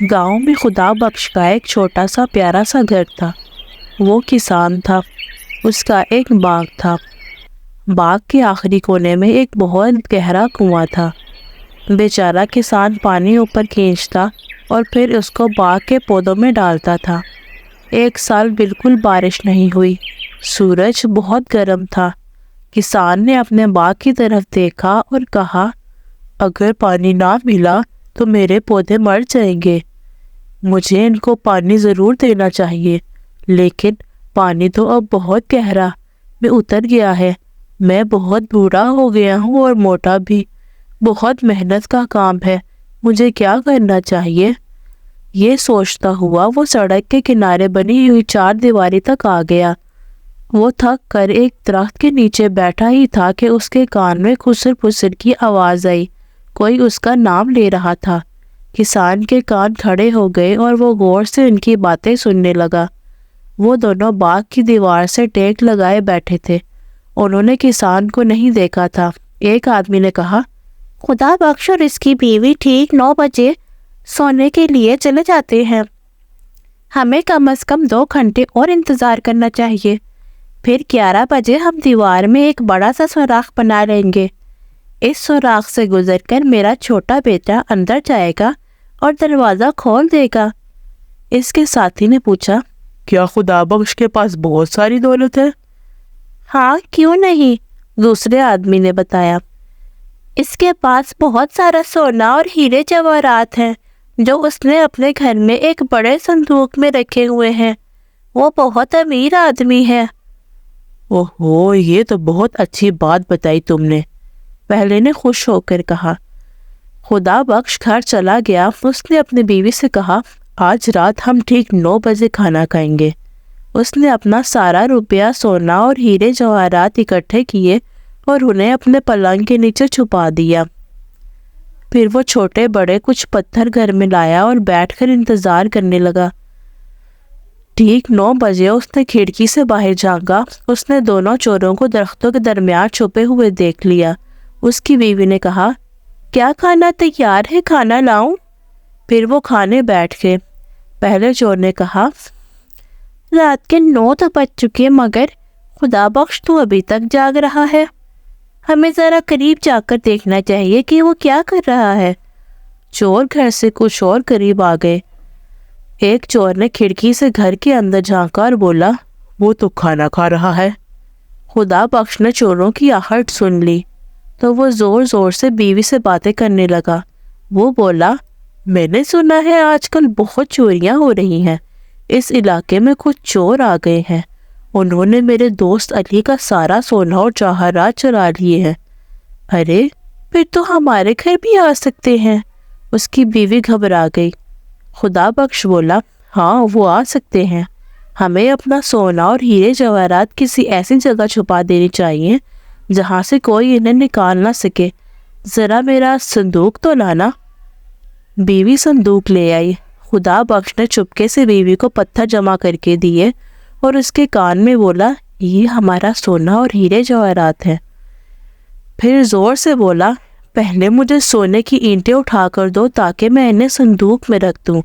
گاؤں میں خدا بخش کا ایک چھوٹا سا پیارا سا گھر تھا۔ وہ کسان تھا۔ اس کا ایک باغ تھا۔ باغ کے آخری کونے میں ایک بہت گہرا کنواں تھا۔ بیچارہ کسان پانی اوپر کھینچتا اور پھر اس کو باغ کے پودوں میں ڈالتا تھا۔ ایک سال بالکل بارش نہیں ہوئی۔ سورج بہت گرم تھا۔ کسان نے اپنے باغ کی طرف دیکھا اور کہا، اگر پانی نہ ملا تو میرے پودے مر جائیں گے۔ مجھے ان کو پانی ضرور دینا چاہیے، لیکن پانی تو اب بہت گہرا میں اتر گیا ہے۔ میں بہت بوڑھا ہو گیا ہوں اور موٹا بھی۔ بہت محنت کا کام ہے۔ مجھے کیا کرنا چاہیے؟ یہ سوچتا ہوا وہ سڑک کے کنارے بنی ہوئی چار دیواری تک آ گیا۔ وہ تھک کر ایک درخت کے نیچے بیٹھا ہی تھا کہ اس کے کان میں خسر پسر کی آواز آئی۔ کوئی اس کا نام لے رہا تھا۔ کسان کے کان کھڑے ہو گئے اور وہ غور سے ان کی باتیں سننے لگا۔ وہ دونوں باغ کی دیوار سے ٹیک لگائے بیٹھے تھے۔ انہوں نے کسان کو نہیں دیکھا تھا۔ ایک آدمی نے کہا، خدا بخش اور اس کی بیوی ٹھیک 9 بجے سونے کے لیے چلے جاتے ہیں۔ ہمیں کم از کم 2 گھنٹے اور انتظار کرنا چاہیے۔ پھر 11 بجے ہم دیوار میں ایک بڑا سا سوراخ بنا لیں گے۔ اس سوراخ سے گزر کر میرا چھوٹا بیٹا اندر جائے گا اور دروازہ کھول دے گا۔ اس کے ساتھی نے پوچھا، کیا خدا بخش کے پاس بہت ساری دولت ہے؟ ہاں، کیوں نہیں؟ دوسرے آدمی نے بتایا۔ اس کے پاس بہت سارا سونا اور ہیرے جواہرات ہیں جو اس نے اپنے گھر میں ایک بڑے صندوق میں رکھے ہوئے ہیں۔ وہ بہت امیر آدمی ہے۔ اوہو، یہ تو بہت اچھی بات بتائی تم نے، پہلے نے خوش ہو کر کہا۔ خدا بخش گھر چلا گیا۔ اس نے اپنی بیوی سے کہا، آج رات ہم ٹھیک 9 بجے کھانا کھائیں گے۔ اس نے اپنا سارا روپیہ سونا اور ہیرے جواہرات اکٹھے کیے اور انہیں اپنے پلنگ کے نیچے چھپا دیا۔ پھر وہ چھوٹے بڑے کچھ پتھر گھر میں لایا اور بیٹھ کر انتظار کرنے لگا۔ ٹھیک 9 بجے اس نے کھڑکی سے باہر جھانکا۔ اس نے دونوں چوروں کو درختوں کے درمیان چھپے ہوئے دیکھ لیا۔ اس کی بیوی نے کہا، کیا کھانا تیار ہے؟ کھانا لاؤں؟ پھر وہ کھانے بیٹھ گئے۔ پہلے چور نے کہا، رات کے 9 تو بج چکے مگر خدا بخش تو ابھی تک جاگ رہا ہے۔ ہمیں ذرا قریب جا کر دیکھنا چاہیے کہ وہ کیا کر رہا ہے۔ چور گھر سے کچھ اور قریب آ گئے۔ ایک چور نے کھڑکی سے گھر کے اندر جھانکا اور بولا، وہ تو کھانا کھا رہا ہے۔ خدا بخش نے چوروں کی آہٹ سن لی تو وہ زور زور سے بیوی سے باتیں کرنے لگا۔ وہ بولا، میں نے سنا ہے آج کل بہت چوریاں ہو رہی ہیں۔ اس علاقے میں کچھ چور آ گئے ہیں۔ انہوں نے میرے دوست علی کا سارا سونا اور جواہرات چرا لیے ہیں۔ ارے، پھر تو ہمارے گھر بھی آ سکتے ہیں۔ اس کی بیوی گھبرا گئی۔ خدا بخش بولا، ہاں، وہ آ سکتے ہیں۔ ہمیں اپنا سونا اور ہیرے جواہرات کسی ایسی جگہ چھپا دینی چاہیے جہاں سے کوئی انہیں نکال نہ سکے۔ ذرا میرا صندوق تو لانا۔ بیوی صندوق لے آئی۔ خدا بخش نے چپکے سے بیوی کو پتھر جمع کر کے دیے اور اس کے کان میں بولا، یہ ہمارا سونا اور ہیرے جواہرات ہیں۔ پھر زور سے بولا، پہلے مجھے سونے کی اینٹیں اٹھا کر دو تاکہ میں انہیں صندوق میں رکھ دوں۔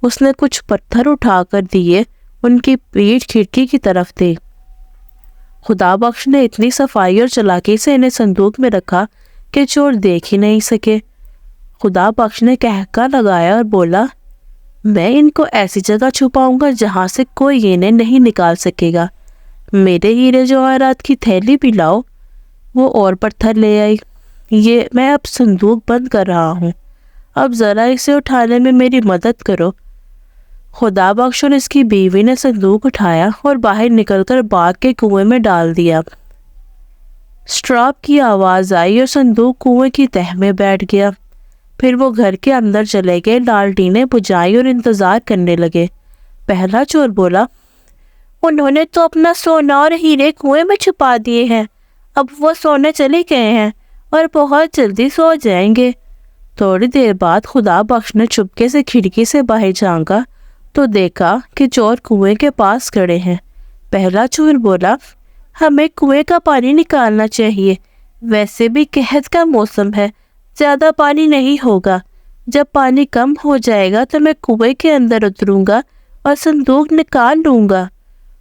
اس نے کچھ پتھر اٹھا کر دیے۔ ان کی پیٹھ کھڑکی کی طرف تھی۔ خدا بخش نے اتنی صفائی اور چلاکی سے انہیں صندوق میں رکھا کہ چور دیکھ ہی نہیں سکے۔ خدا بخش نے کہکا لگایا اور بولا، میں ان کو ایسی جگہ چھپاؤں گا جہاں سے کوئی انہیں نہیں نکال سکے گا۔ میرے ہیرے جواہرات کی تھیلی بھی لاؤ۔ وہ اور پتھر لے آئی۔ یہ میں اب صندوق بند کر رہا ہوں۔ اب ذرا اسے اٹھانے میں میری مدد کرو۔ خدا بخش اور اس کی بیوی نے صندوق اٹھایا اور باہر نکل کر باغ کے کنویں میں ڈال دیا۔ سٹراپ کی آواز آئی اور صندوق کنویں کی تہہ میں بیٹھ گیا۔ پھر وہ گھر کے اندر چلے گئے، لالٹینیں بجھائی اور انتظار کرنے لگے۔ پہلا چور بولا، انہوں نے تو اپنا سونا اور ہیرے کنویں میں چھپا دیے ہیں۔ اب وہ سونے چلے گئے ہیں اور بہت جلدی سو جائیں گے۔ تھوڑی دیر بعد خدا بخش نے چپکے سے کھڑکی سے باہر جھانکا تو دیکھا کہ چور کنویں کے پاس کھڑے ہیں۔ پہلا چور بولا، ہمیں کنویں کا پانی نکالنا چاہیے۔ ویسے بھی قحط کا موسم ہے، زیادہ پانی نہیں ہوگا۔ جب پانی کم ہو جائے گا تو میں کنویں کے اندر اتروں گا اور صندوق نکال لوں گا۔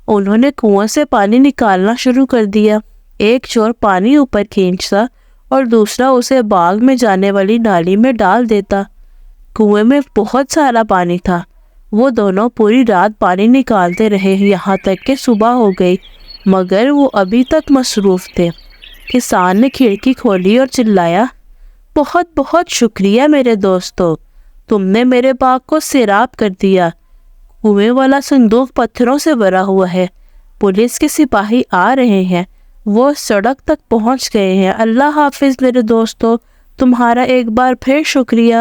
انہوں نے کنویں سے پانی نکالنا شروع کر دیا۔ ایک چور پانی اوپر کھینچتا اور دوسرا اسے باغ میں جانے والی نالی میں ڈال دیتا۔ کنویں میں بہت سارا پانی تھا۔ وہ دونوں پوری رات پانی نکالتے رہے یہاں تک کہ صبح ہو گئی، مگر وہ ابھی تک مصروف تھے۔ کسان نے کھڑکی کھولی اور چلایا، بہت بہت شکریہ میرے دوستو، تم نے میرے باغ کو سیراب کر دیا۔ کنویں والا صندوق پتھروں سے بھرا ہوا ہے، پولیس کے سپاہی آ رہے ہیں، وہ سڑک تک پہنچ گئے ہیں۔ اللہ حافظ میرے دوستو، تمہارا ایک بار پھر شکریہ۔